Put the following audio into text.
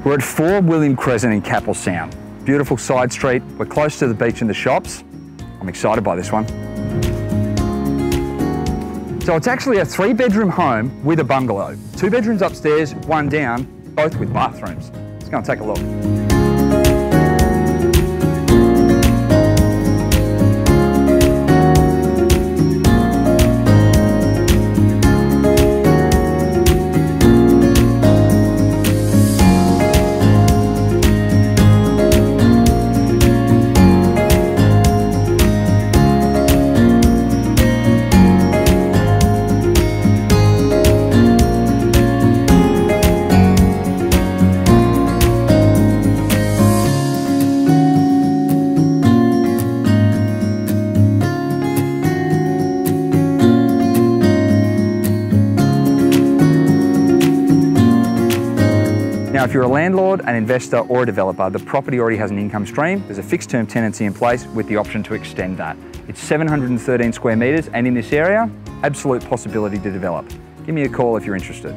We're at 4 William Crescent in Capel Sound. Beautiful side street, we're close to the beach and the shops. I'm excited by this one. So it's actually a 3-bedroom home with a bungalow. 2 bedrooms upstairs, 1 down, both with bathrooms. Let's go and take a look. Now, if you're a landlord, an investor or a developer, the property already has an income stream. There's a fixed term tenancy in place with the option to extend that. It's 713 square metres and in this area, absolute possibility to develop. Give me a call if you're interested.